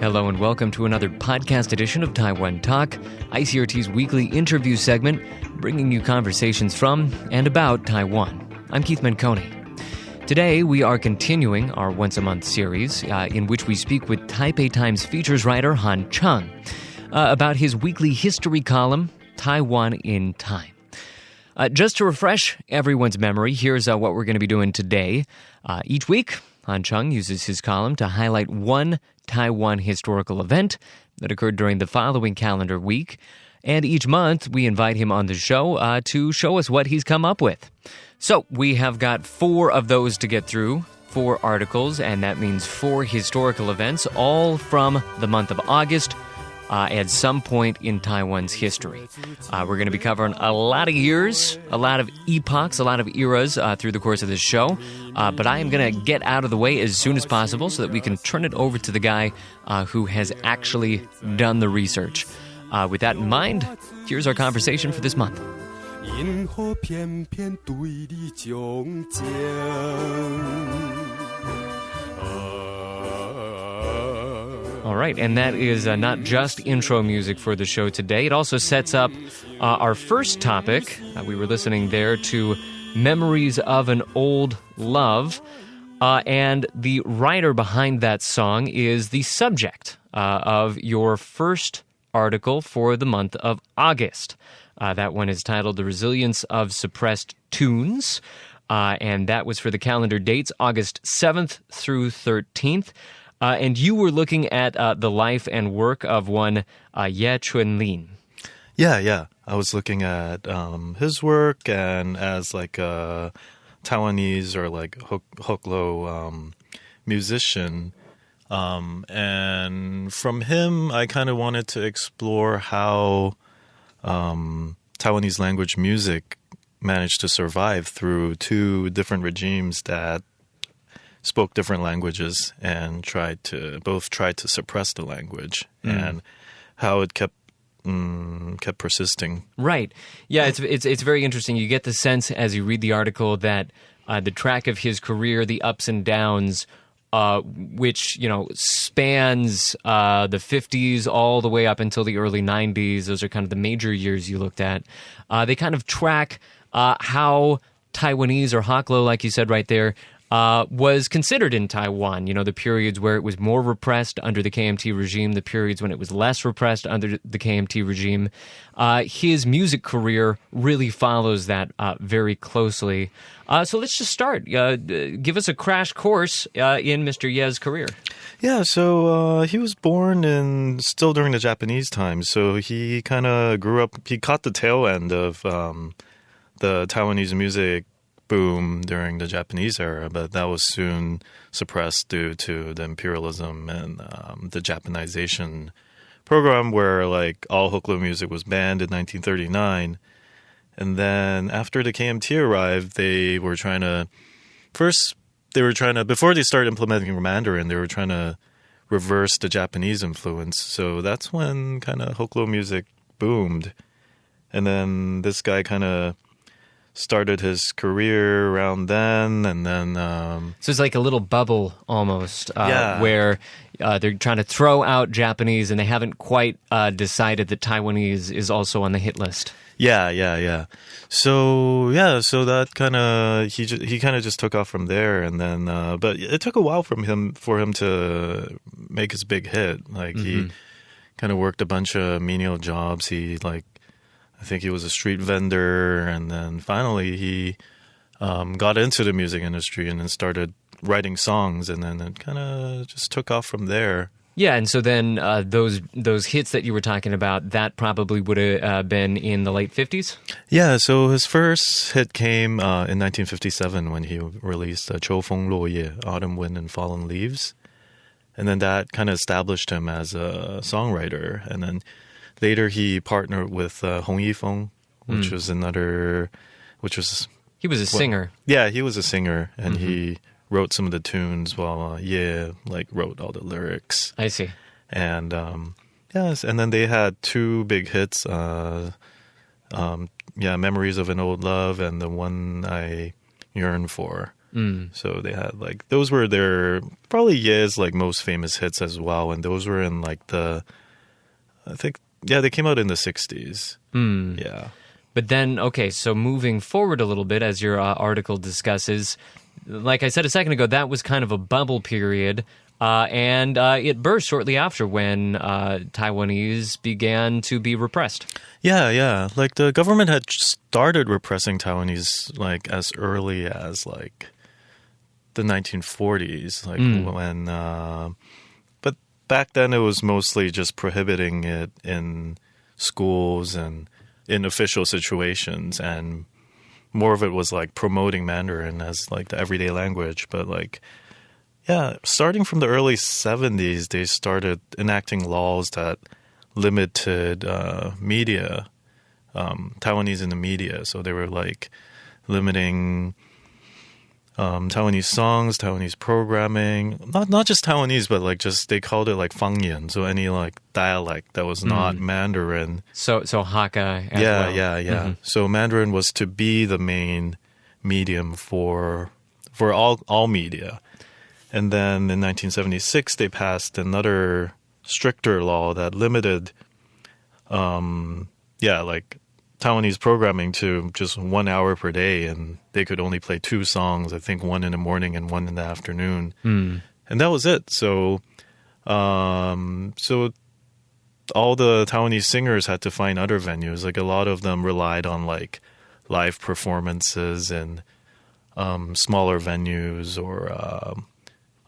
Hello and welcome to another podcast edition of Taiwan Talk, ICRT's weekly interview segment, bringing you conversations from and about Taiwan. I'm Keith Menconi. Today, we are continuing our once-a-month series in which we speak with Taipei Times features writer Cheung about his weekly history column, Taiwan in Time. Just to refresh everyone's memory, here's what we're going to be doing today. Each week, Cheung uses his column to highlight one Taiwan historical event that occurred during the following calendar week. And each month, we invite him on the show to show us what he's come up with. So we have got 4 of those to get through, 4 articles, and that means 4 historical events, all from the month of August at some point in Taiwan's history. We're going to be covering a lot of years, a lot of epochs, a lot of eras through the course of this show. But I am going to get out of the way as soon as possible so that we can turn it over to the guy who has actually done the research. With that in mind, here's our conversation for this month. All right, and that is not just intro music for the show today. It also sets up our first topic. We were listening there to Memories of an Old Love, and the writer behind that song is the subject of your first article for the month of August. That one is titled The Resilience of Suppressed Tunes, and that was for the calendar dates August 7th through 13th. And you were looking at the life and work of one Ye Chunlin. Yeah. I was looking at his work and as like a Taiwanese or like Hoklo musician. And from him, I kind of wanted to explore how Taiwanese language music managed to survive through 2 different regimes that spoke different languages and tried to suppress the language and how it kept persisting. Right. Yeah, it's very interesting. You get the sense as you read the article that the track of his career, the ups and downs, which spans the 50s all the way up until the early 90s. Those are kind of the major years you looked at. They kind of track how Taiwanese or Hoklo, like you said right there, was considered in Taiwan. The periods where it was more repressed under the KMT regime, the periods when it was less repressed under the KMT regime. His music career really follows that very closely. So let's just start. Give us a crash course in Mr. Ye's career. Yeah, so he was born still during the Japanese times. So he kind of grew up, he caught the tail end of the Taiwanese music boom during the Japanese era, but that was soon suppressed due to the imperialism and the Japanization program where like all Hoklo music was banned in 1939. And then after the KMT arrived, before they started implementing Mandarin, they were trying to reverse the Japanese influence. So that's when kind of Hoklo music boomed. And then this guy kind of started his career around then, and then so it's like a little bubble almost, where they're trying to throw out Japanese, and they haven't quite decided that Taiwanese is also on the hit list. Yeah. So that kind of he kind of just took off from there, and then but it took a while for him to make his big hit. Like he kind of worked a bunch of menial jobs. I think he was a street vendor, and then finally he got into the music industry and then started writing songs, and then it kind of just took off from there. Yeah, and so then those hits that you were talking about, that probably would have been in the late 50s? Yeah, so his first hit came in 1957 when he released Cheung Luo Ye, Autumn Wind and Fallen Leaves. And then that kind of established him as a songwriter, and then later, he partnered with Hong Yifeng, which was he was a singer. Yeah, he was a singer, and he wrote some of the tunes while wrote all the lyrics. I see. And yes, and then they had 2 big hits. Memories of an Old Love, and the One I Yearn For. So they had like, those were their, probably Ye's like most famous hits as well. And those were in like I think, yeah, they came out in the 60s. Yeah. But then, okay, so moving forward a little bit, as your article discusses, like I said a second ago, that was kind of a bubble period. And it burst shortly after when Taiwanese began to be repressed. Yeah. Like the government had started repressing Taiwanese like as early as like the 1940s, like when, but back then it was mostly just prohibiting it in schools and in official situations, and more of it was like promoting Mandarin as like the everyday language. But like, yeah, starting from the early 70s, they started enacting laws that limited media, Taiwanese in the media. So they were like limiting Taiwanese songs, Taiwanese programming, not just Taiwanese, but like just they called it like fangyan, so any like dialect that was not Mandarin. So Hakka as well. Yeah. So Mandarin was to be the main medium for all media. And then in 1976, they passed another stricter law that limited, like Taiwanese programming to just 1 hour per day, and they could only play 2 songs, I think one in the morning and one in the afternoon. And that was it. So all the Taiwanese singers had to find other venues. Like a lot of them relied on like live performances and smaller venues or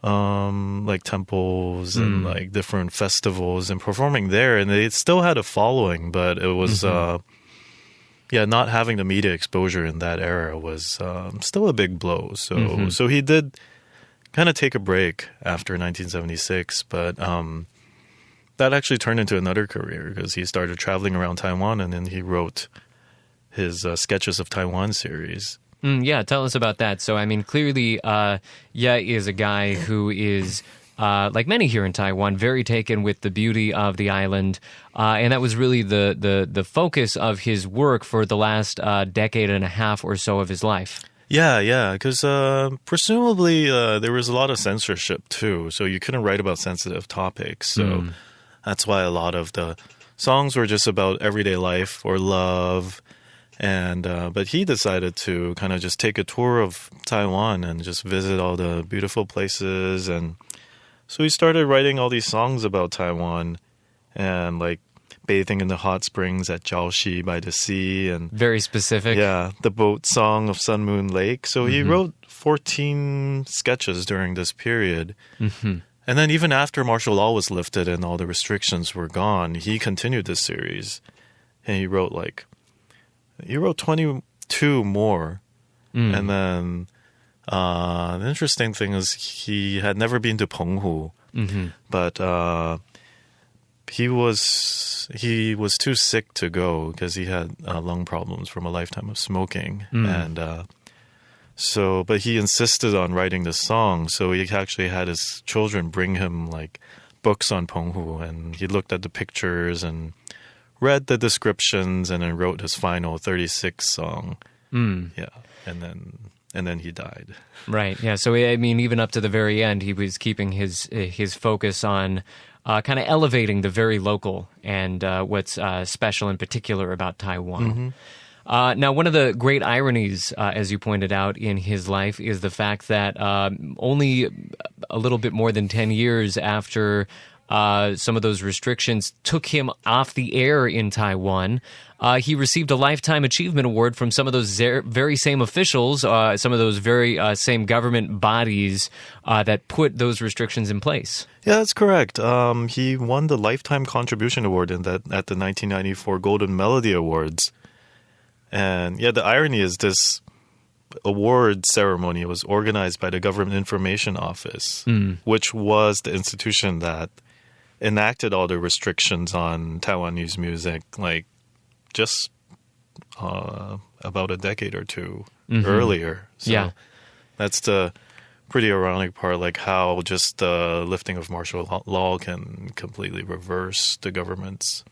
like temples and like different festivals and performing there. And they still had a following, but it was... not having the media exposure in that era was still a big blow. So he did kind of take a break after 1976, but that actually turned into another career because he started traveling around Taiwan, and then he wrote his Sketches of Taiwan series. Yeah, tell us about that. So, I mean, clearly, Ye is a guy who is... like many here in Taiwan, very taken with the beauty of the island. And that was really the focus of his work for the last decade and a half or so of his life. Yeah, because presumably there was a lot of censorship too, so you couldn't write about sensitive topics. So that's why a lot of the songs were just about everyday life or love. And but he decided to kind of just take a tour of Taiwan and just visit all the beautiful places, and so he started writing all these songs about Taiwan and like bathing in the hot springs at Jiaoxi by the sea, and very specific. Yeah, the boat song of Sun Moon Lake. So he wrote 14 sketches during this period. And then even after martial law was lifted and all the restrictions were gone, he continued this series. And he wrote 22 more. And then the interesting thing is he had never been to Penghu, but he was too sick to go because he had lung problems from a lifetime of smoking, and but he insisted on writing the song. So he actually had his children bring him like books on Penghu, and he looked at the pictures and read the descriptions, and then wrote his final 36 song. Yeah, and then he died. Right. Yeah. So I mean, even up to the very end, he was keeping his focus on kind of elevating the very local and what's special in particular about Taiwan. Now, one of the great ironies, as you pointed out, in his life is the fact that only a little bit more than 10 years after some of those restrictions took him off the air in Taiwan, he received a Lifetime Achievement Award from some of those very same officials, some of those very same government bodies that put those restrictions in place. Yeah, that's correct. He won the Lifetime Contribution Award at the 1994 Golden Melody Awards. And yeah, the irony is this award ceremony was organized by the Government Information Office, which was the institution that enacted all the restrictions on Taiwanese music, like just about a decade or two earlier. So that's the pretty ironic part, like how just the lifting of martial law can completely reverse the government's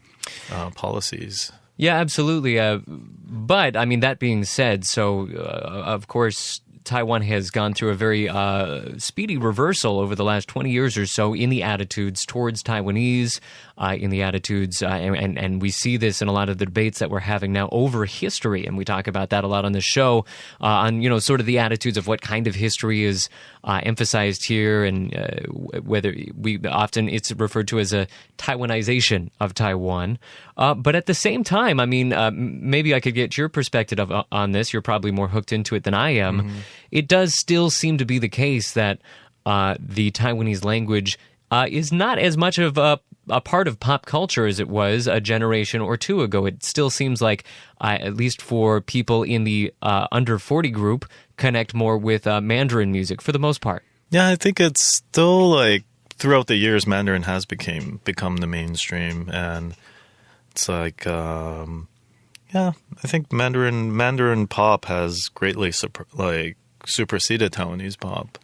policies. Yeah, absolutely. But, I mean, that being said, so, of course, Taiwan has gone through a very speedy reversal over the last 20 years or so in the attitudes towards Taiwanese, in the attitudes, and we see this in a lot of the debates that we're having now over history, and we talk about that a lot on the show, on sort of the attitudes of what kind of history is emphasized here, and whether it's referred to as a Taiwanization of Taiwan. But at the same time, I mean, maybe I could get your perspective on this. You're probably more hooked into it than I am. Mm-hmm. It does still seem to be the case that the Taiwanese language is not as much of a part of pop culture as it was a generation or two ago. It still seems like, at least for people in the under 40 group, connect more with Mandarin music for the most part. Yeah, I think it's still like throughout the years, Mandarin has become the mainstream, and it's like, I think Mandarin pop has greatly superseded Taiwanese pop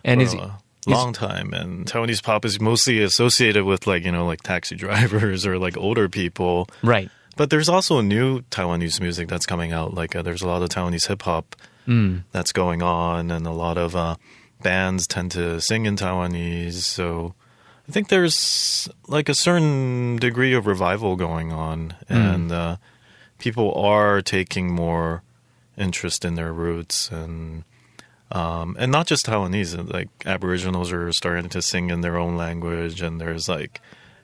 and for a long time. And Taiwanese pop is mostly associated with like taxi drivers or like older people, right? But there's also new Taiwanese music that's coming out. Like there's a lot of Taiwanese hip hop that's going on, and a lot of bands tend to sing in Taiwanese. So I think there's like a certain degree of revival going on, and people are taking more interest in their roots, and not just Taiwanese. Like Aboriginals are starting to sing in their own language, and there's like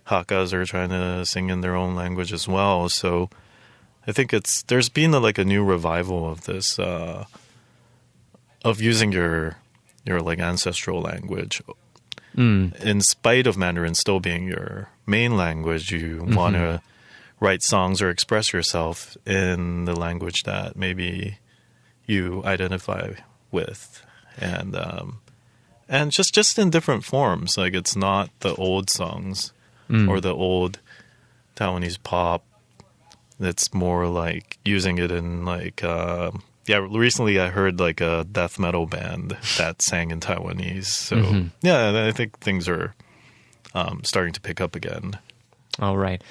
Hakkas are trying to sing in their own language as well. So I think there's been a new revival of this, of using your like ancestral language. In spite of Mandarin still being your main language, you want to write songs or express yourself in the language that maybe you identify with, and just in different forms. Like it's not the old songs or the old Taiwanese pop. It's more like using it in like recently I heard like a death metal band that sang in Taiwanese. So I think things are starting to pick up again. All right.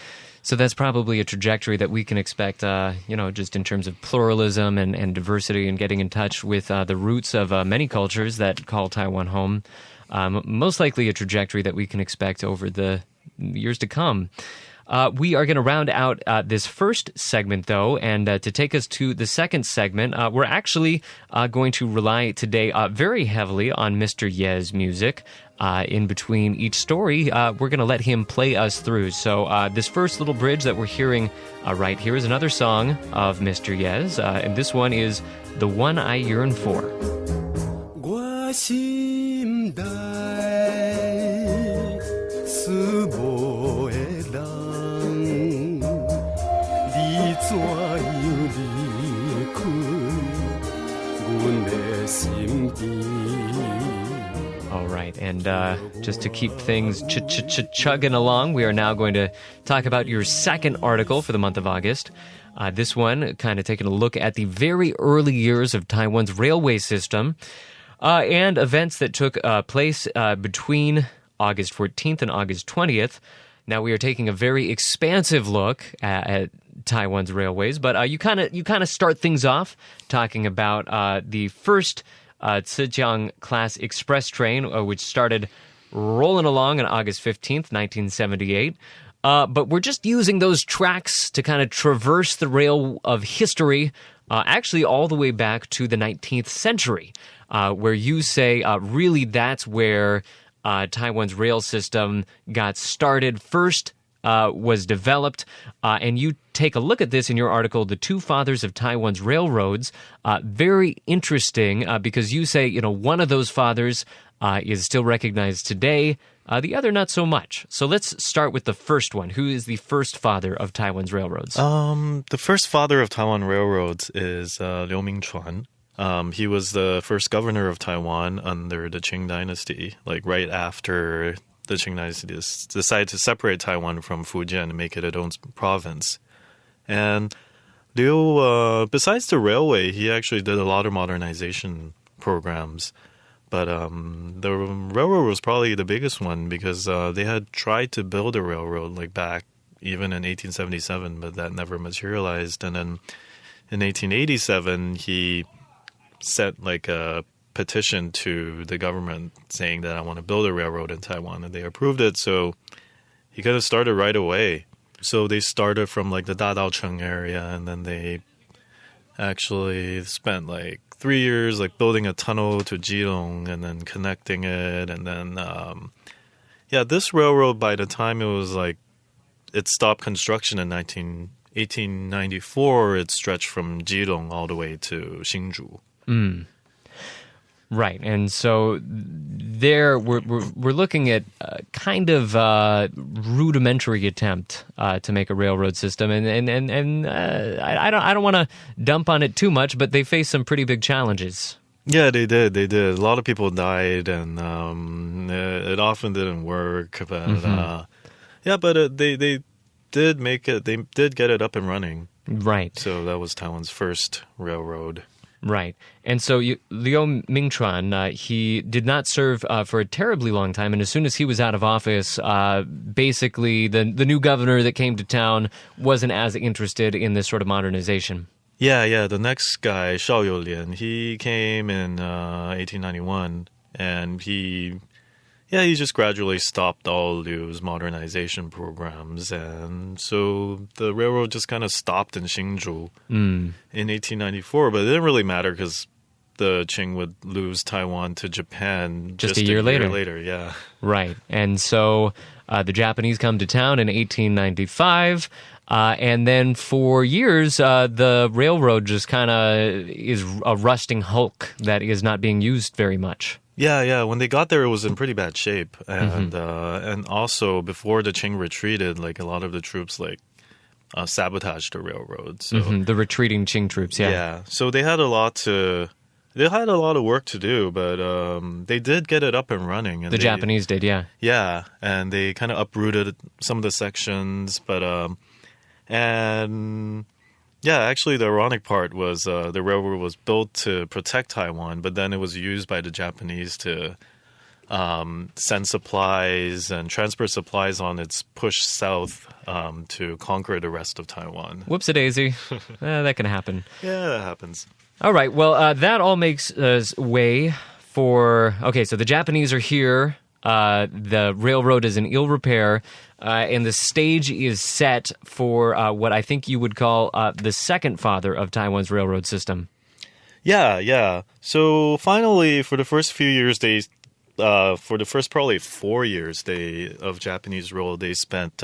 So that's probably a trajectory that we can expect, just in terms of pluralism and diversity, and getting in touch with the roots of many cultures that call Taiwan home. Most likely a trajectory that we can expect over the years to come. We are going to round out this first segment, though, and to take us to the second segment, we're actually going to rely today very heavily on Mr. Ye's music. In between each story, we're going to let him play us through. So this first little bridge that we're hearing right here is another song of Mr. Ye's, and this one is The One I Yearn For. All right, and just to keep things chugging along, we are now going to talk about your second article for the month of August. This one kind of taking a look at the very early years of Taiwan's railway system and events that took place between August 14th and August 20th. Now, we are taking a very expansive look at Taiwan's railways, but you kind of start things off talking about the first Cheung class express train, which started rolling along on August 15th, 1978. But we're just using those tracks to kind of traverse the rail of history, actually all the way back to the 19th century, where you say really that's where Taiwan's rail system got started first, was developed, and you take a look at this in your article, The Two Fathers of Taiwan's Railroads. Very interesting, because you say, one of those fathers is still recognized today, the other not so much. So let's start with the first one. Who is the first father of Taiwan's railroads? The first father of Taiwan railroads is Liu Mingchuan. He was the first governor of Taiwan under the Qing dynasty, like right after the Qing dynasty decided to separate Taiwan from Fujian and make it its own province. And Liu, besides the railway, he actually did a lot of modernization programs. But the railroad was probably the biggest one, because they had tried to build a railroad like back even in 1877, but that never materialized. And then in 1887, he sent like a petition to the government saying that I want to build a railroad in Taiwan, and they approved it. So he kind of started right away. So they started from like the Cheung area, and then they actually spent like 3 years like building a tunnel to Keelung and then connecting it, and then this railroad, by the time it stopped construction in 1894, it stretched from Keelung all the way to Hsinchu. Right, and so there we're looking at kind of rudimentary attempt to make a railroad system, and I don't want to dump on it too much, but they faced some pretty big challenges. Yeah, they did. A lot of people died, and it often didn't work. But they did make it. They did get it up and running. Right. So that was Taiwan's first railroad. Right. And so Liu Mingchuan, he did not serve for a terribly long time. And as soon as he was out of office, basically the new governor that came to town wasn't as interested in this sort of modernization. Yeah. The next guy, Shao Youlian, he came in 1891, and he just gradually stopped all Liu's modernization programs, and so the railroad just kind of stopped in Hsinchu in 1894. But it didn't really matter because the Qing would lose Taiwan to Japan just a year later. Yeah, right. And so the Japanese come to town in 1895. And then for years, the railroad just kind of is a rusting hulk that is not being used very much. Yeah. When they got there, it was in pretty bad shape, and also before the Qing retreated, like a lot of the troops sabotaged the railroad. So the retreating Qing troops, yeah. Yeah, so they had a lot of work to do, but they did get it up and running. And the Japanese did, yeah. Yeah, and they kind of uprooted some of the sections, but actually, the ironic part was the railroad was built to protect Taiwan, but then it was used by the Japanese to send supplies and transport supplies on its push south to conquer the rest of Taiwan. Whoops-a-daisy. That can happen. Yeah, that happens. All right, well, that all makes way for... Okay, so the Japanese are here. The railroad is in ill repair. And the stage is set for what I think you would call the second father of Taiwan's railroad system. Yeah. So finally, for the first few years, for the first probably 4 years of Japanese rule, they spent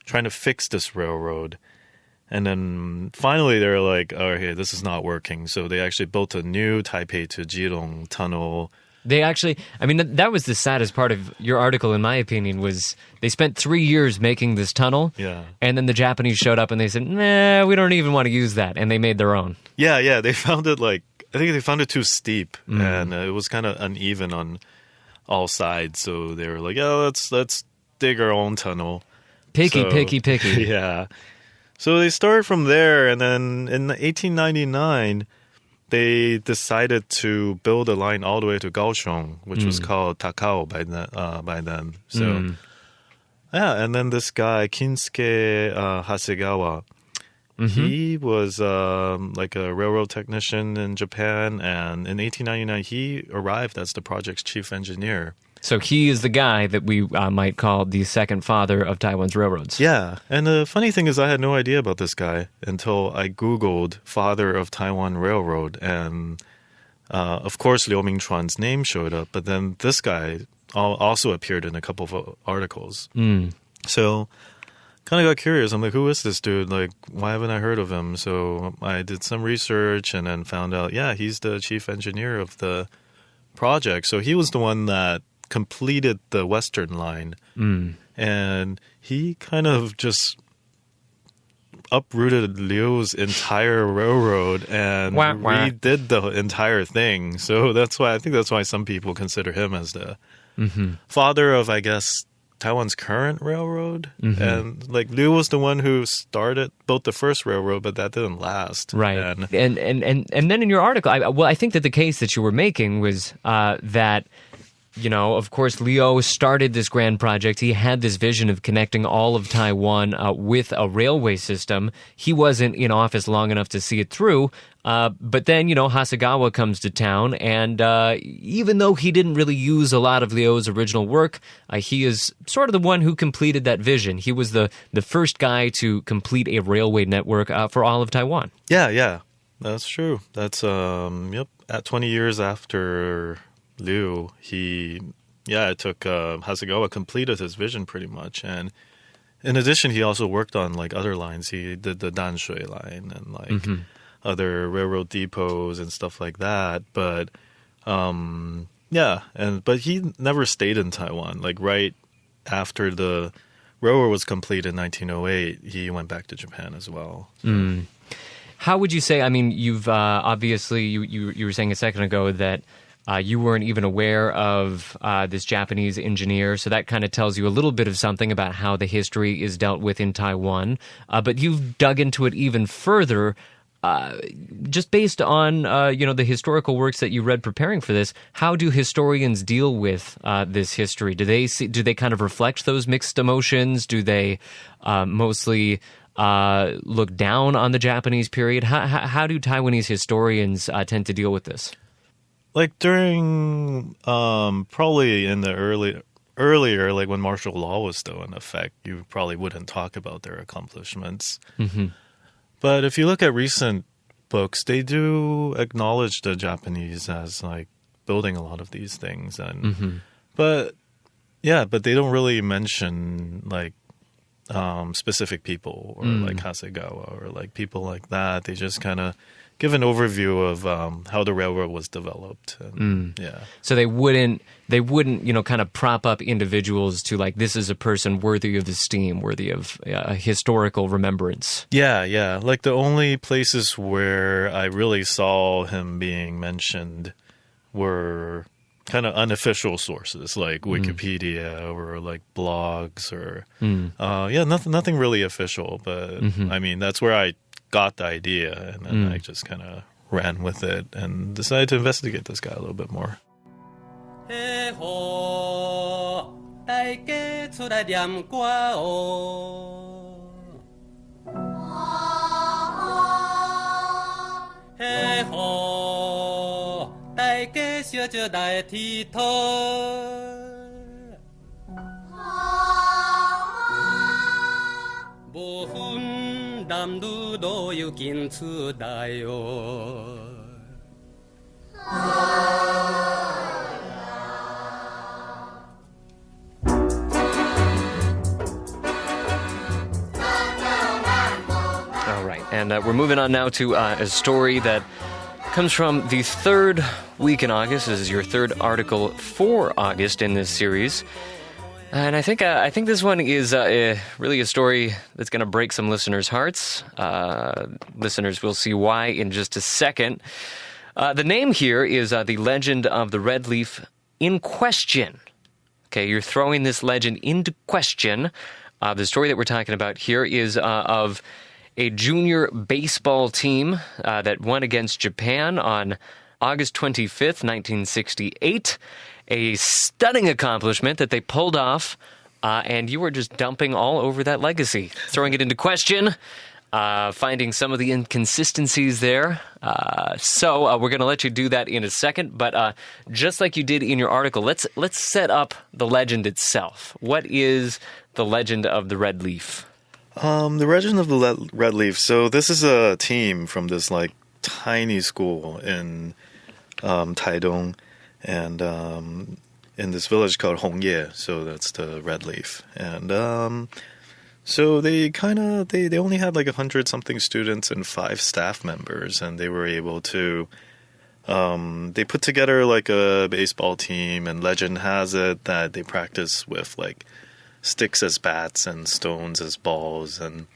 trying to fix this railroad. And then finally, they're like, okay, this is not working. So they actually built a new Taipei to Keelung tunnel. They actually, I mean, that was the saddest part of your article, in my opinion, was they spent 3 years making this tunnel. Yeah. And then the Japanese showed up and they said, nah, we don't even want to use that. And they made their own. Yeah. They found it I think they found it too steep. And it was kind of uneven on all sides. So they were like, yeah, let's dig our own tunnel. Picky. Yeah. So they started from there. And then in 1899... they decided to build a line all the way to Kaohsiung, which was called Takao by then. So, and then this guy, Kinsuke Hasegawa, he was like a railroad technician in Japan, and in 1899, he arrived as the project's chief engineer. So he is the guy that we might call the second father of Taiwan's railroads. Yeah, and the funny thing is I had no idea about this guy until I Googled father of Taiwan Railroad, and of course Liu Mingchuan's name showed up, but then this guy also appeared in a couple of articles. So kind of got curious. I'm like, who is this dude? Like, why haven't I heard of him? So I did some research and then found out, yeah, he's the chief engineer of the project. So he was the one that completed the Western line, and he kind of just uprooted Liu's entire railroad and redid the entire thing. So that's why some people consider him as the father of, I guess, Taiwan's current railroad. And like Liu was the one who built the first railroad, but that didn't last. Right. And then in your article, I think that the case that you were making was that of course, Liu started this grand project. He had this vision of connecting all of Taiwan with a railway system. He wasn't in office long enough to see it through. But then, Hasegawa comes to town, and even though he didn't really use a lot of Liu's original work, he is sort of the one who completed that vision. He was the first guy to complete a railway network for all of Taiwan. Yeah, that's true. That's, at 20 years after Liu, it took Hasegawa completed his vision pretty much. And in addition, he also worked on like other lines. He did the Danshui line and like other railroad depots and stuff like that. But but he never stayed in Taiwan. Like right after the railroad was complete in 1908, he went back to Japan as well. So. How would you say, I mean, you've obviously, you were saying a second ago that you weren't even aware of this Japanese engineer, so that kind of tells you a little bit of something about how the history is dealt with in Taiwan. But you've dug into it even further, just based on the historical works that you read preparing for this. How do historians deal with this history? Do they kind of reflect those mixed emotions? Do they mostly look down on the Japanese period? How do Taiwanese historians tend to deal with this? Like during, probably in the earlier, like when martial law was still in effect, you probably wouldn't talk about their accomplishments. Mm-hmm. But if you look at recent books, they do acknowledge the Japanese as like building a lot of these things. And, but they don't really mention like, specific people or like Hasegawa or like people like that. They just kind of give an overview of how the railroad was developed. And, So they wouldn't kind of prop up individuals to like, this is a person worthy of esteem, worthy of historical remembrance. Yeah. Like the only places where I really saw him being mentioned were kind of unofficial sources like Wikipedia or like blogs or nothing really official. But I mean, that's where I got the idea, and then I just kind of ran with it and decided to investigate this guy a little bit more. All right, and we're moving on now to a story that comes from the third week in August. This is your third article for August in this series. And I think this one is really a story that's going to break some listeners' hearts. Listeners will see why in just a second. The name here is The Legend of the Red Leaf in Question. Okay, you're throwing this legend into question. The story that we're talking about here is of a junior baseball team that won against Japan on August 25th, 1968. A stunning accomplishment that they pulled off, and you were just dumping all over that legacy, throwing it into question, finding some of the inconsistencies there. So we're going to let you do that in a second, but just like you did in your article, let's set up the legend itself. What is the legend of the Red Leaf? The legend of the Red Leaf. So this is a team from this like tiny school in Taidong. And in this village called Hongye, so that's the Red Leaf. And so they only had like 100-something students and 5 staff members, and they were able to they put together like a baseball team, and legend has it that they practice with like sticks as bats and stones as balls, and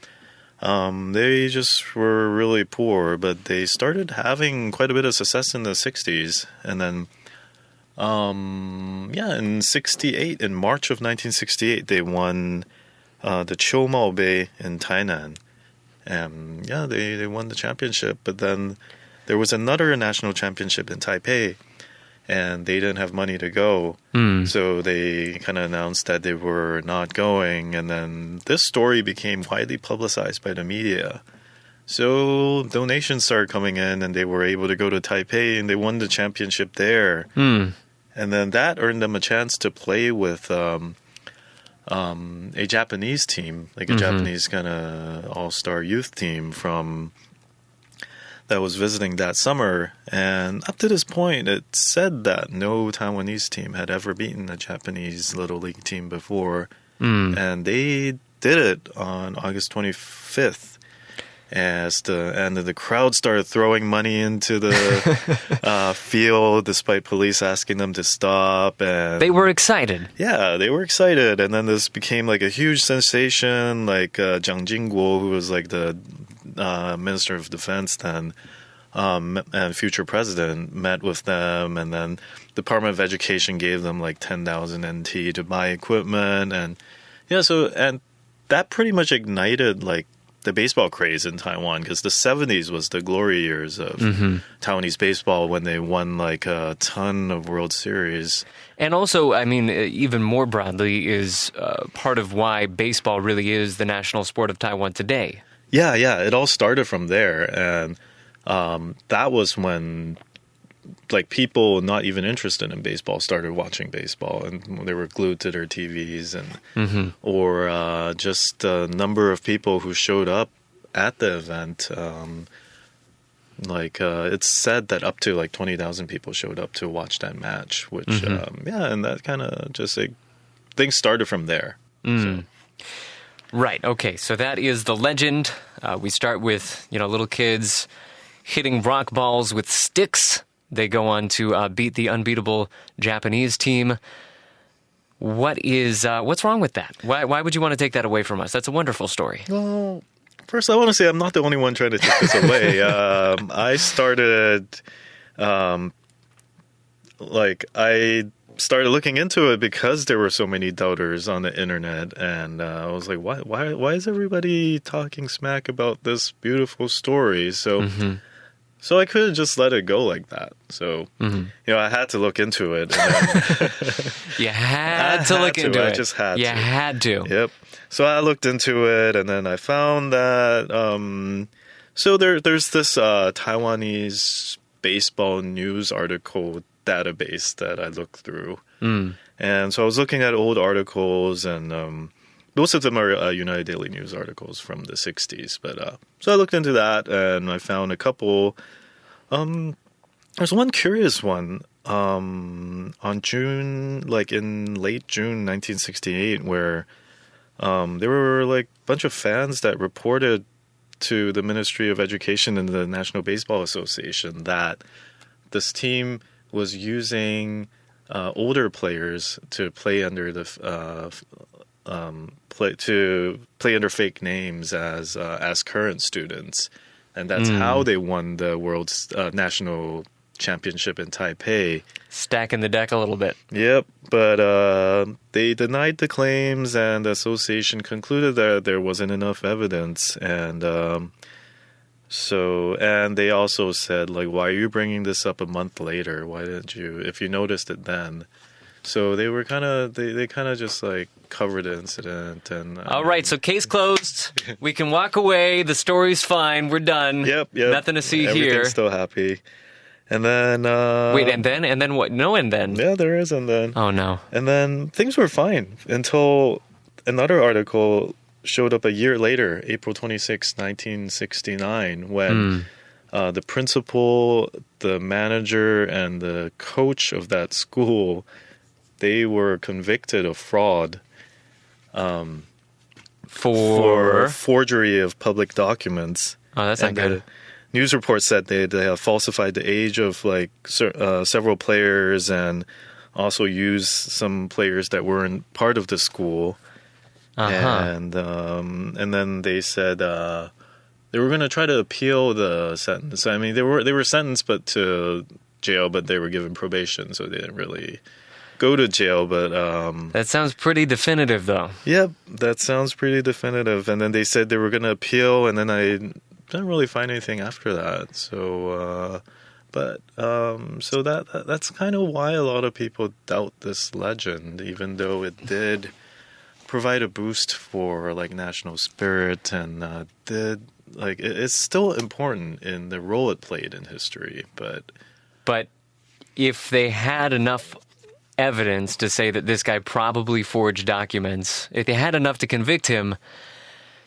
they just were really poor, but they started having quite a bit of success in the 60s, and then in March of 1968, they won the Cheung in Tainan. They won the championship. But then there was another national championship in Taipei and they didn't have money to go. So they kind of announced that they were not going, and then this story became widely publicized by the media. So donations started coming in, and they were able to go to Taipei, and they won the championship there. And then that earned them a chance to play with a Japanese team, like a Japanese kind of all-star youth team that was visiting that summer. And up to this point, it said that no Taiwanese team had ever beaten a Japanese Little League team before. And they did it on August 25th. And the crowd started throwing money into the field despite police asking them to stop. And They were excited. yeah, they were excited. And then this became like a huge sensation. Like Jiang Jingguo, who was like the Minister of Defense then, and future president, met with them. And then Department of Education gave them like 10,000 NT to buy equipment. And and that pretty much ignited like the baseball craze in Taiwan, because the 70s was the glory years of Taiwanese baseball when they won like a ton of World Series. And also, I mean, even more broadly, is part of why baseball really is the national sport of Taiwan today. Yeah, it all started from there. And that was when like people not even interested in baseball started watching baseball, and they were glued to their TVs, and or just a number of people who showed up at the event. It's said that up to like 20,000 people showed up to watch that match, which and that kind of just like things started from there. So. Right. Okay. So that is the legend. We start with little kids hitting rock balls with sticks. They go on to beat the unbeatable Japanese team. What's wrong with that? Why would you want to take that away from us? That's a wonderful story. Well, first I want to say I'm not the only one trying to take this away. I started looking into it because there were so many doubters on the internet, and I was like, why is everybody talking smack about this beautiful story? So I could have just let it go like that. So, I had to look into it. And then You had to look into it. I just had to. You had to. Yep. So I looked into it, and then I found that so there's this Taiwanese baseball news article database that I looked through. And so I was looking at old articles, and most of them are United Daily News articles from the 60s. But so I looked into that, and I found a couple. There's one curious one on June, like in late June 1968, where there were like a bunch of fans that reported to the Ministry of Education and the National Baseball Association that this team was using older players to play under play under fake names as current students, and that's how they won the world's national championship in Taipei. Stacking the deck a little bit. Yep, but they denied the claims, and the association concluded that there wasn't enough evidence, and and they also said, like, why are you bringing this up a month later? Why didn't you, if you noticed it then? So they were they kind of just like covered the incident, and all right, so case closed. We can walk away. The story's fine. We're done. Yep. Nothing to see Everything's here. Still happy. And then wait, and then what? No, and then yeah, there is, and then oh no, and then things were fine until another article showed up a year later, April 26, 1969, when the principal, the manager, and the coach of that school, they were convicted of fraud for forgery of public documents. Oh, that's not good. News reports said they have falsified the age of like several players, and also used some players that weren't part of the school. And then they said they were going to try to appeal the sentence. I mean, they were sentenced to jail, but they were given probation, so they didn't really go to jail. But that sounds pretty definitive, though. Yep, that sounds pretty definitive. And then they said they were going to appeal, and then I didn't really find anything after that. So But so that's kind of why a lot of people doubt this legend, even though it did provide a boost for like national spirit and it's still important in the role it played in history. But if they had enough evidence to say that this guy probably forged documents, if they had enough to convict him,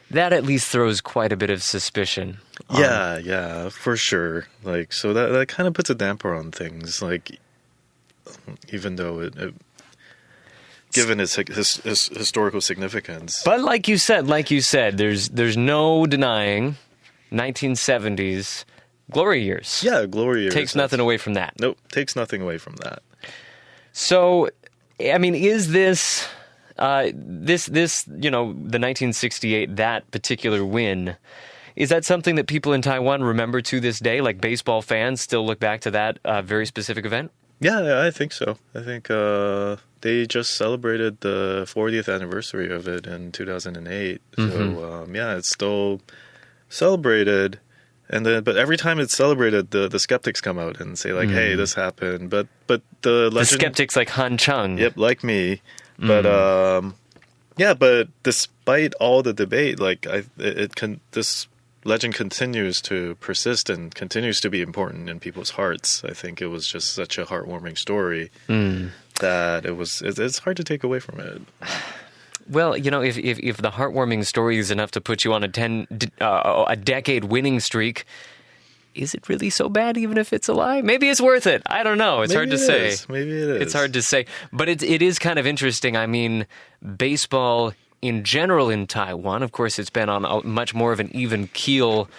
that at least throws quite a bit of suspicion. Yeah, for sure. Like, so that kind of puts a damper on things. Like, even though it given its historical significance. But like you said, there's no denying 1970s glory years. Yeah, glory years. Takes nothing away from that. Nope, takes nothing away from that. So, I mean, is this the 1968, that particular win, is that something that people in Taiwan remember to this day? Like baseball fans still look back to that very specific event? Yeah, I think so. I think they just celebrated the 40th anniversary of it in 2008. So, it's still celebrated. But every time it's celebrated, the skeptics come out and say, like, hey, this happened. But the legend... The skeptics like Han Cheung. Yep, like me. But, but despite all the debate, like, this legend continues to persist and continues to be important in people's hearts. I think it was just such a heartwarming story that it's hard to take away from it. Well, if the heartwarming story is enough to put you on a decade winning streak, is it really so bad even if it's a lie? Maybe it's worth it. I don't know. It's hard to say. Maybe it is. It's hard to say. But it is kind of interesting. I mean, baseball in general in Taiwan, of course, it's been on much more of an even keel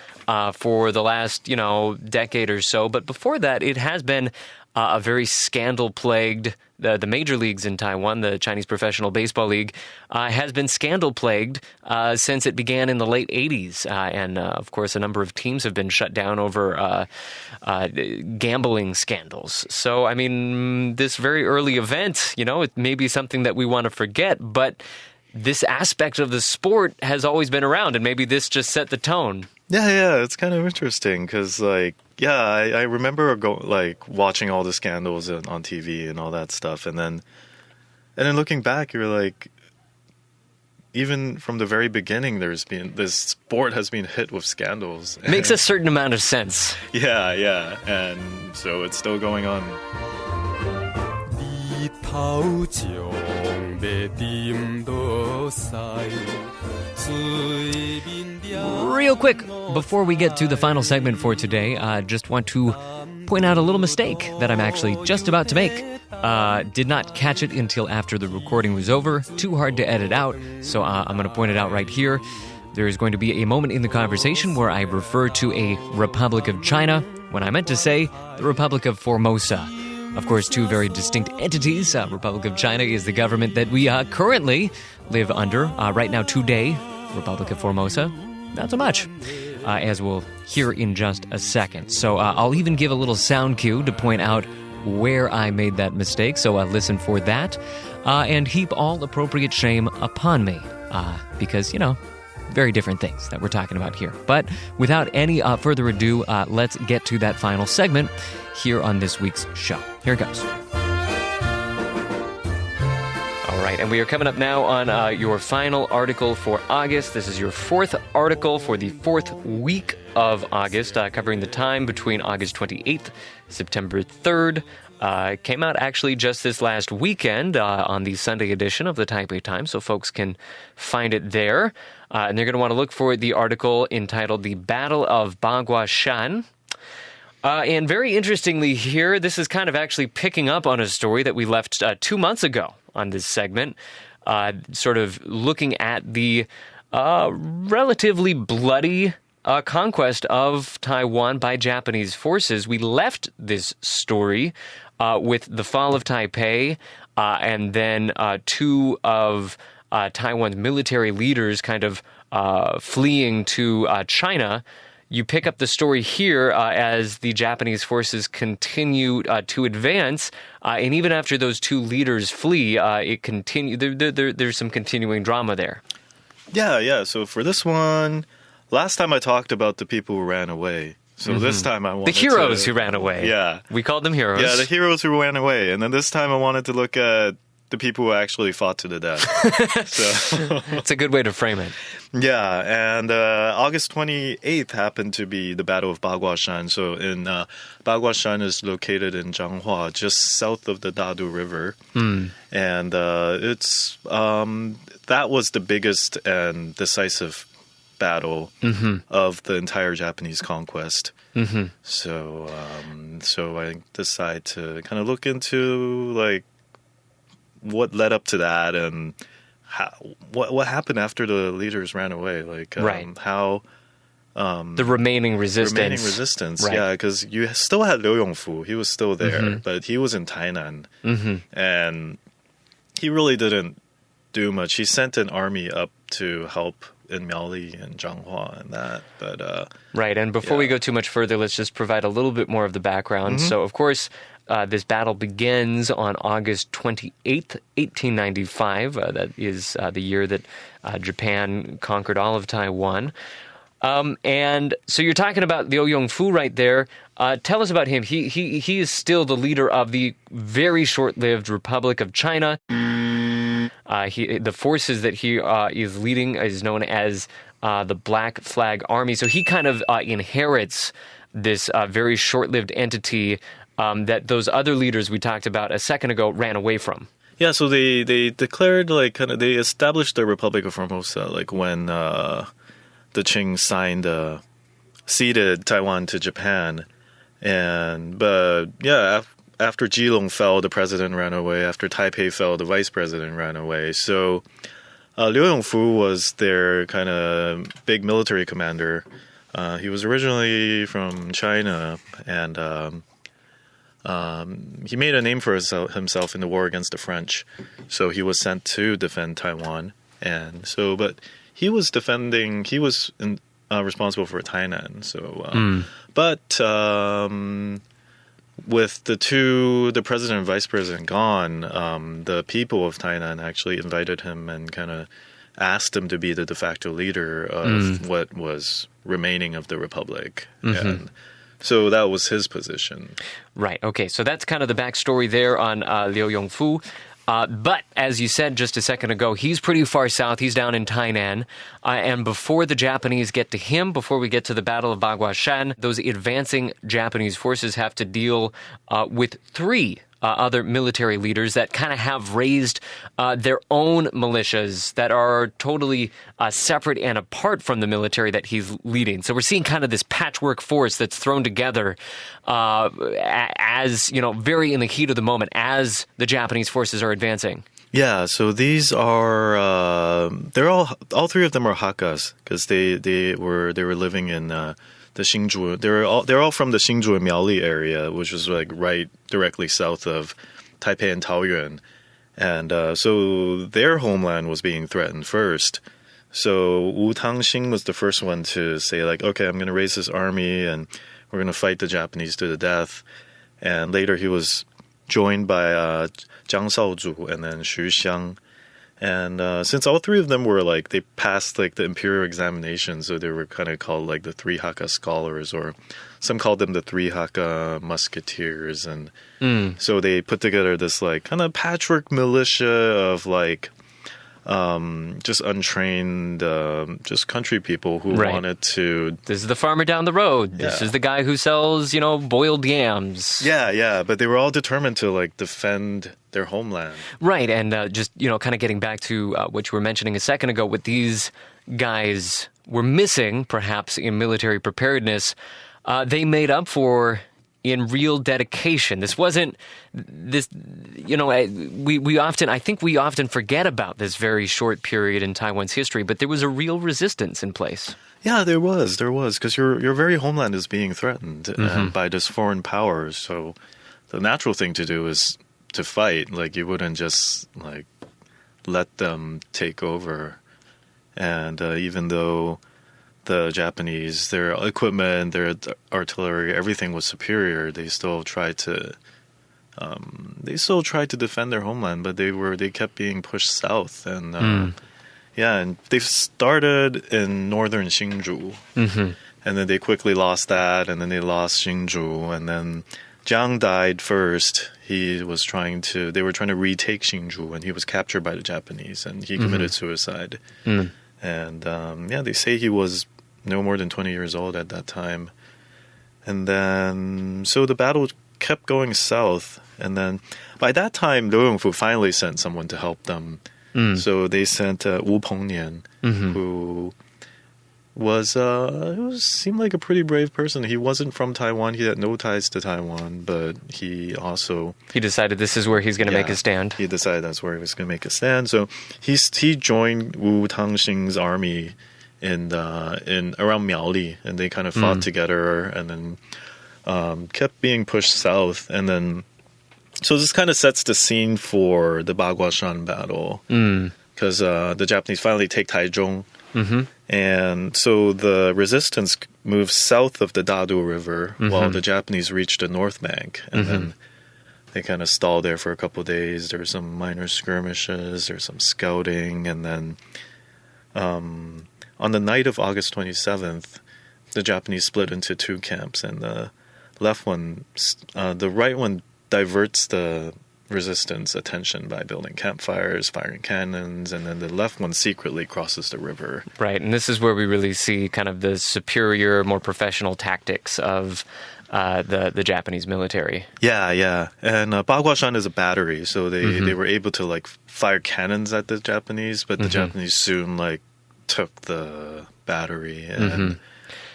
for the last, decade or so. But before that, it has been a very scandal-plagued. The major leagues in Taiwan, the Chinese Professional Baseball League, has been scandal-plagued since it began in the late 80s. And, of course, a number of teams have been shut down over gambling scandals. So, I mean, this very early event, it may be something that we want to forget, but this aspect of the sport has always been around, and maybe this just set the tone. Yeah, it's kind of interesting because, like, I remember watching all the scandals on TV and all that stuff, and then looking back, you're like, even from the very beginning, this sport has been hit with scandals. Makes a certain amount of sense. Yeah, and so it's still going on. Real quick, before we get to the final segment for today, I just want to point out a little mistake that I'm actually just about to make. Did not catch it until after the recording was over. Too hard to edit out, so I'm going to point it out right here. There is going to be a moment in the conversation where I refer to a Republic of China when I meant to say the Republic of Formosa. Of course, two very distinct entities. Republic of China is the government that we currently live under. Right now, today, Republic of Formosa, not so much, as we'll hear in just a second. So I'll even give a little sound cue to point out where I made that mistake, so listen for that. And heap all appropriate shame upon me, because, very different things that we're talking about here. But without any further ado, let's get to that final segment here on this week's show. Here it goes. All right, and we are coming up now on your final article for August. This is your fourth article for the fourth week of August, covering the time between August 28th, September 3rd. Came out actually just this last weekend on the Sunday edition of the Taipei Times, so folks can find it there. And they're going to want to look for the article entitled The Battle of Bagua Shan. And very interestingly here, this is kind of actually picking up on a story that we left 2 months ago on this segment, sort of looking at the relatively bloody conquest of Taiwan by Japanese forces. We left this story with the fall of Taipei and then two of Taiwan's military leaders kind of fleeing to China. You pick up the story here as the Japanese forces continue to advance, and even after those two leaders flee, there's some continuing drama there. Yeah. So for this one, last time I talked about the people who ran away, So this time I wanted The heroes who ran away. Yeah. We called them heroes. Yeah, the heroes who ran away. And then this time I wanted to look at the people who actually fought to the death. So It's a good way to frame it. yeah, and August 28th happened to be the Battle of Baguashan. So Baguashan is located in Changhua, just south of the Dadu River. And it's that was the biggest and decisive battle of the entire Japanese conquest. So I decided to kind of look into like what led up to that and what happened after the leaders ran away, like how the remaining resistance. Right. Yeah, because you still had Liu Yongfu. He was still there, but he was in Tainan, and he really didn't do much. He sent an army up to help in Miaoli and Changhua and that, but right. And before we go too much further, let's just provide a little bit more of the background. So, of course, this battle begins on August 28th, 1895. That is the year that Japan conquered all of Taiwan. And so you're talking about Liu Yongfu right there. Tell us about him. He is still the leader of the very short-lived Republic of China. The forces that he is leading is known as the Black Flag Army. So he kind of inherits this very short-lived entity that those other leaders we talked about a second ago ran away from. Yeah, so they declared they established the Republic of Formosa like when the Qing ceded Taiwan to Japan, but after Jilong fell, the president ran away. After Taipei fell, the vice president ran away. So Liu Yongfu was their kind of big military commander. He was originally from China, and he made a name for himself in the war against the French. So he was sent to defend Taiwan, but he was responsible for Tainan. So, but with the president and vice president gone, the people of Tainan actually invited him and kind of asked him to be the de facto leader of what was remaining of the republic. And so that was his position. Right. Okay. So that's kind of the backstory there on Liu Yongfu. But as you said just a second ago, he's pretty far south. He's down in Tainan. And before the Japanese get to him, before we get to the Battle of Baguashan, those advancing Japanese forces have to deal with three other military leaders that kind of have raised their own militias that are totally separate and apart from the military that he's leading. So we're seeing kind of this patchwork force that's thrown together as, very in the heat of the moment as the Japanese forces are advancing. Yeah, so these are they're all three of them are Hakkas because they were living in the Hsinchu. They're all from the Hsinchu and Miaoli area, which is like right directly south of Taipei and Taoyuan, and so their homeland was being threatened first. So Wu Tangxing was the first one to say like, okay, I'm going to raise this army and we're going to fight the Japanese to the death. And later he was joined by Jiang Shaozu and then Xu Xiang. And since all three of them were they passed the imperial examination, so they were kind of called the three Hakka scholars, or some called them the three Hakka musketeers. And so they put together this kind of patchwork militia of just untrained, just country people who wanted to... This is the farmer down the road. This is the guy who sells, boiled yams. Yeah, but they were all determined to, defend their homeland. Right, and just, kind of getting back to what you were mentioning a second ago, what these guys were missing, perhaps, in military preparedness, they made up for in real dedication. This wasn't this, I think we often forget about this very short period in Taiwan's history, but there was a real resistance in place. Yeah, there was, because your very homeland is being threatened by this foreign power. So the natural thing to do is to fight. You wouldn't just let them take over. And even though the Japanese, their equipment, their artillery, everything was superior, they still tried to defend their homeland, but they kept being pushed south, and and they started in northern Hsinchu, And then they quickly lost that, and then they lost Hsinchu, and then Jiang died first. They were trying to retake Hsinchu, and he was captured by the Japanese, and he committed suicide. And they say he was no more than 20 years old at that time. And then, so the battle kept going south, and then by that time, Liu Yongfu finally sent someone to help them. So they sent Wu Pengnian, who seemed like a pretty brave person. He wasn't from Taiwan. He had no ties to Taiwan, but he decided this is where he's going to make a stand. He decided that's where he was going to make a stand. So he joined Wu Tangxing's army in around Miaoli, and they kind of fought together, and then kept being pushed south, and then so this kind of sets the scene for the Baguashan battle, because the Japanese finally take Taichung. And so the resistance moved south of the Dadu River while the Japanese reached the north bank. And then they kind of stalled there for a couple of days. There were some minor skirmishes, there was some scouting. And then on the night of August 27th, the Japanese split into two camps. And the right one diverts the resistance attention by building campfires, firing cannons, and then the left one secretly crosses the river. Right, and this is where we really see kind of the superior, more professional tactics of the Japanese military. Yeah. And Baguashan is a battery, so they were able to like fire cannons at the Japanese, but the Japanese soon like took the battery, and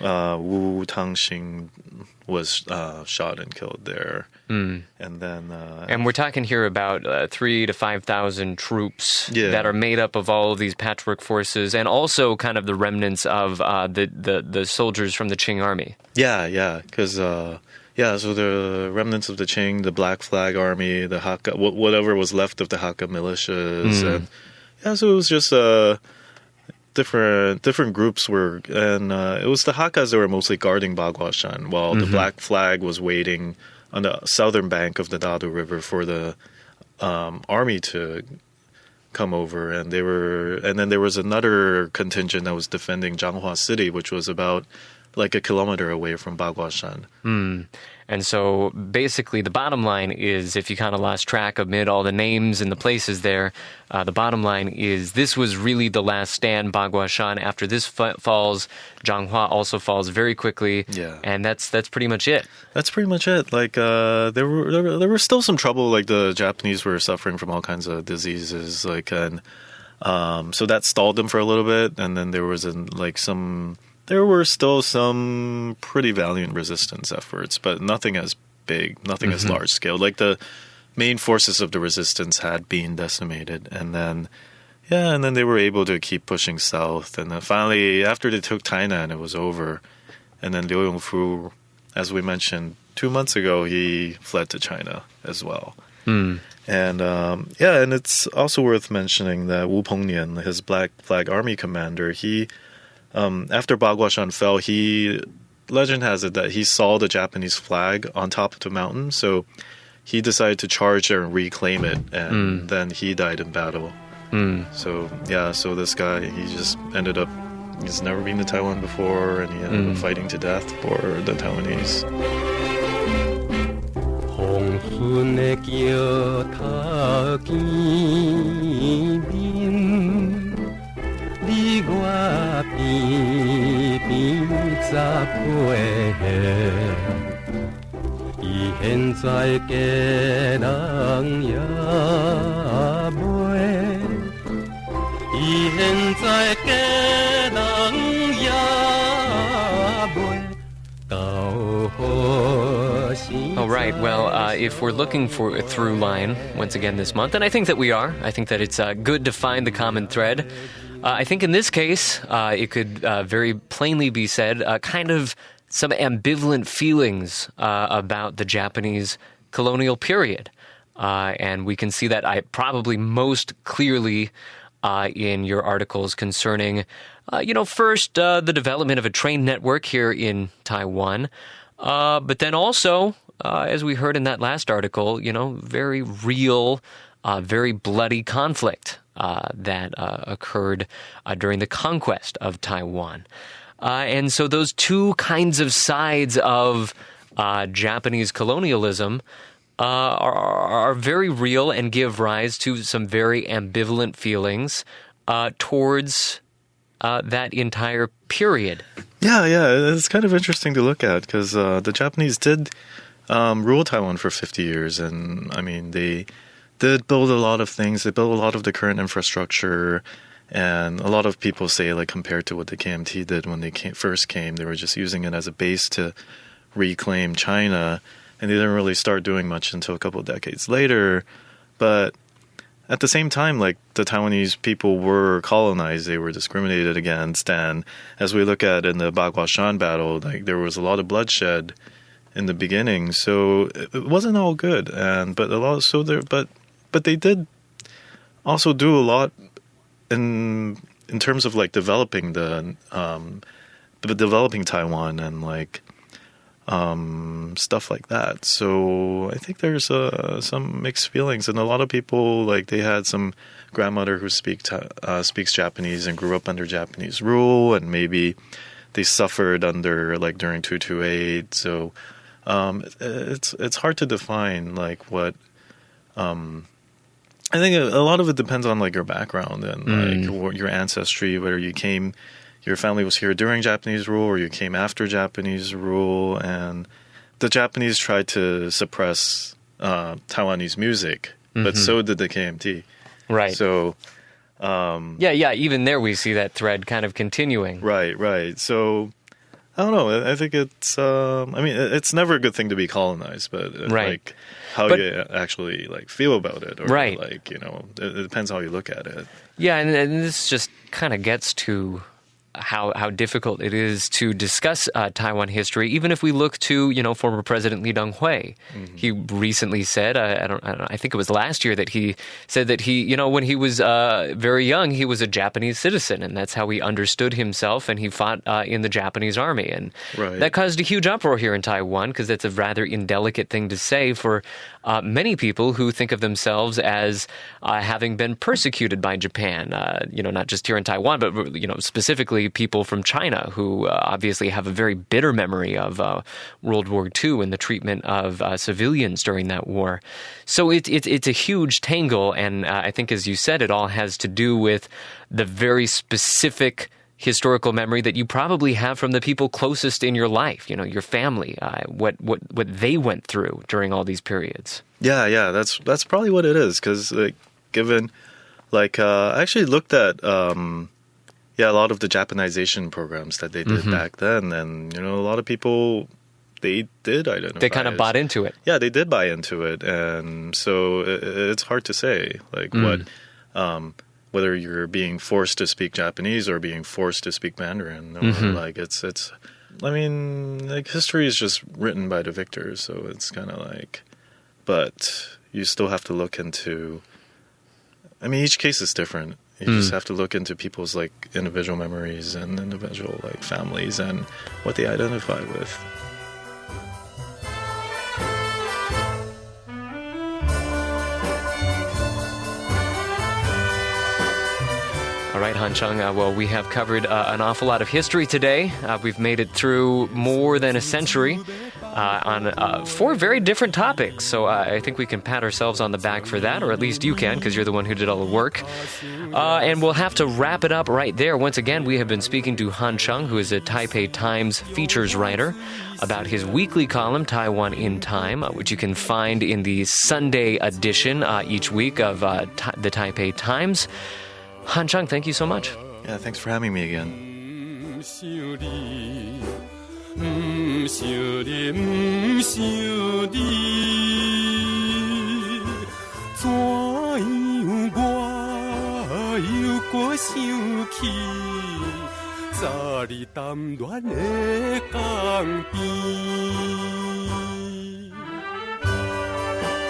Wu Tangxing was shot and killed there. And then and we're talking here about 3,000 to 5,000 troops that are made up of all of these patchwork forces, and also kind of the remnants of the soldiers from the Qing army. Because so the remnants of the Qing, the Black Flag Army, the Hakka, whatever was left of the Hakka militias, and so it was just different groups were, and it was the Hakkas that were mostly guarding Baguashan, while the Black Flag was waiting on the southern bank of the Dadu River for the army to come over, and then there was another contingent that was defending Zhanghua City, which was about like a kilometer away from Baguashan. And so basically the bottom line is, if you kind of lost track amid all the names and the places there, the bottom line is this was really the last stand, Baguashan. After this falls, Zhanghua also falls very quickly. And that's pretty much it. That's pretty much it. Like there were still some trouble. Like the Japanese were suffering from all kinds of diseases. Like so that stalled them for a little bit. And then there was there were still some pretty valiant resistance efforts, but nothing as big, nothing as large scale. Like the main forces of the resistance had been decimated, and then they were able to keep pushing south. And then finally, after they took Tainan, it was over. And then Liu Yongfu, as we mentioned 2 months ago, he fled to China as well. And and it's also worth mentioning that Wu Pengnian, his Black Flag Army commander, he after Baguashan fell, legend has it that he saw the Japanese flag on top of the mountain, so he decided to charge there and reclaim it, and then he died in battle. So this guy, he just ended up, he's never been to Taiwan before, and he ended up fighting to death for the Taiwanese. All right, well, if we're looking for a through line once again this month, and I think that we are, I think that it's good to find the common thread. I think in this case, it could very plainly be said, kind of some ambivalent feelings about the Japanese colonial period. And we can see that probably most clearly in your articles concerning, first, the development of a train network here in Taiwan, but then also, as we heard in that last article, very real, very bloody conflict that occurred during the conquest of Taiwan. And so those two kinds of sides of Japanese colonialism are very real and give rise to some very ambivalent feelings towards that entire period. Yeah, it's kind of interesting to look at because the Japanese did rule Taiwan for 50 years, and I mean they did build a lot of things. They built a lot of the current infrastructure, and a lot of people say, like, compared to what the KMT did when they first came, they were just using it as a base to reclaim China, and they didn't really start doing much until a couple of decades later. But at the same time, like, the Taiwanese people were colonized, they were discriminated against, and as we look at in the Baghuashan battle, like, there was a lot of bloodshed in the beginning, so it wasn't all good. But they did also do a lot in terms of, like, developing developing Taiwan and, like, stuff like that. So I think there's some mixed feelings, and a lot of people, like, they had some grandmother who speaks Japanese and grew up under Japanese rule, and maybe they suffered under, like, during 228. So it's hard to define, like, what. I think a lot of it depends on, like, your background and like your ancestry, whether your family was here during Japanese rule or you came after Japanese rule. And the Japanese tried to suppress Taiwanese music, but so did the KMT. Right. So, even there we see that thread kind of continuing. Right. So, I don't know. I think it's, it's never a good thing to be colonized, but like how you actually, like, feel about it, or like, it depends how you look at it. Yeah, and this just kind of gets to how difficult it is to discuss Taiwan history, even if we look to, former President Lee Teng-hui. He recently said, I think it was last year, that he said that he, when he was very young, he was a Japanese citizen, and that's how he understood himself, and he fought in the Japanese army. And that caused a huge uproar here in Taiwan, because that's a rather indelicate thing to say for many people who think of themselves as having been persecuted by Japan, not just here in Taiwan, but, specifically people from China who obviously have a very bitter memory of World War II and the treatment of civilians during that war. So it's a huge tangle, and I think, as you said, it all has to do with the very specific historical memory that you probably have from the people closest in your life, your family, what they went through during all these periods. Yeah, that's probably what it is, because, like, given, like, I actually looked at a lot of the Japanization programs that they did back then, and a lot of people, they did identify. They kind of bought into it. Yeah, they did buy into it, and so it's hard to say, like, what, whether you're being forced to speak Japanese or being forced to speak Mandarin, or like it's. I mean, like, history is just written by the victors, so it's kind of like, but you still have to look into. I mean, each case is different. You just have to look into people's, like, individual memories and individual, like, families and what they identify with. All right, Han Cheung, well, we have covered an awful lot of history today. We've made it through more than a century on 4 very different topics. So I think we can pat ourselves on the back for that, or at least you can, because you're the one who did all the work. And we'll have to wrap it up right there. Once again, we have been speaking to Han Cheung, who is a Taipei Times features writer, about his weekly column, Taiwan in Time, which you can find in the Sunday edition each week of the Taipei Times. Han Cheung, thank you so much. Yeah, thanks for having me again.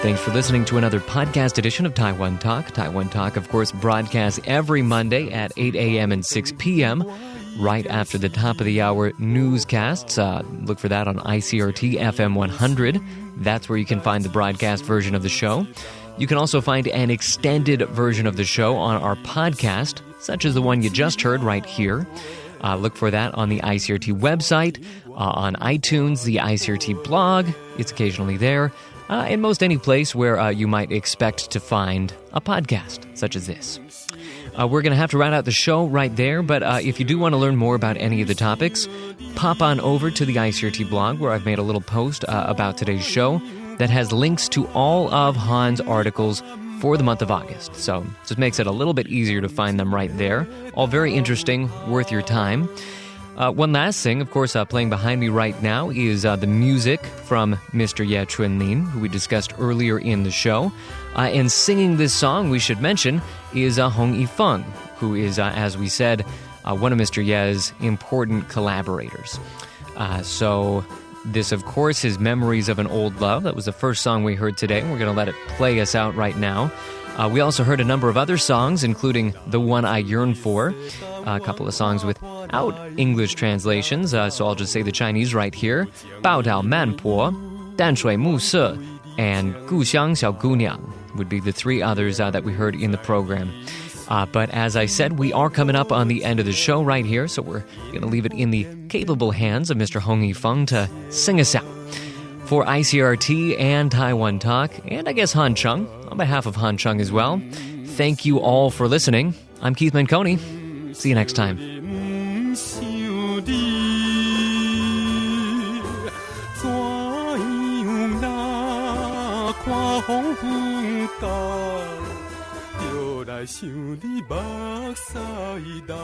Thanks for listening to another podcast edition of Taiwan Talk. Taiwan Talk, of course, broadcasts every Monday at 8 a.m. and 6 p.m., right after the top of the hour newscasts. Look for that on ICRT FM 100. That's where you can find the broadcast version of the show. You can also find an extended version of the show on our podcast, such as the one you just heard right here. Look for that on the ICRT website, on iTunes, the ICRT blog. It's occasionally there. In most any place where you might expect to find a podcast such as this. We're going to have to round out the show right there, but if you do want to learn more about any of the topics, pop on over to the ICRT blog where I've made a little post about today's show that has links to all of Han's articles for the month of August. So just makes it a little bit easier to find them right there. All very interesting, worth your time. One last thing, of course, playing behind me right now is the music from Mr. Ye Chunlin, who we discussed earlier in the show. And singing this song, we should mention, is Hong Yifeng, who is, as we said, one of Mr. Ye's important collaborators. So this, of course, is Memories of an Old Love. That was the first song we heard today. We're going to let it play us out right now. We also heard a number of other songs, including The One I Yearn For, a couple of songs without English translations, so I'll just say the Chinese right here. 报道曼婆, 淡水暮色, and 故乡小姑娘 would be the three others that we heard in the program. But as I said, we are coming up on the end of the show right here, so we're going to leave it in the capable hands of Mr. Hong Yifeng to sing us out. For ICRT and Taiwan Talk, and I guess Han Cheung, on behalf of Han Cheung as well, thank you all for listening. I'm Keith Manconi. See you next time. 想你目屎干。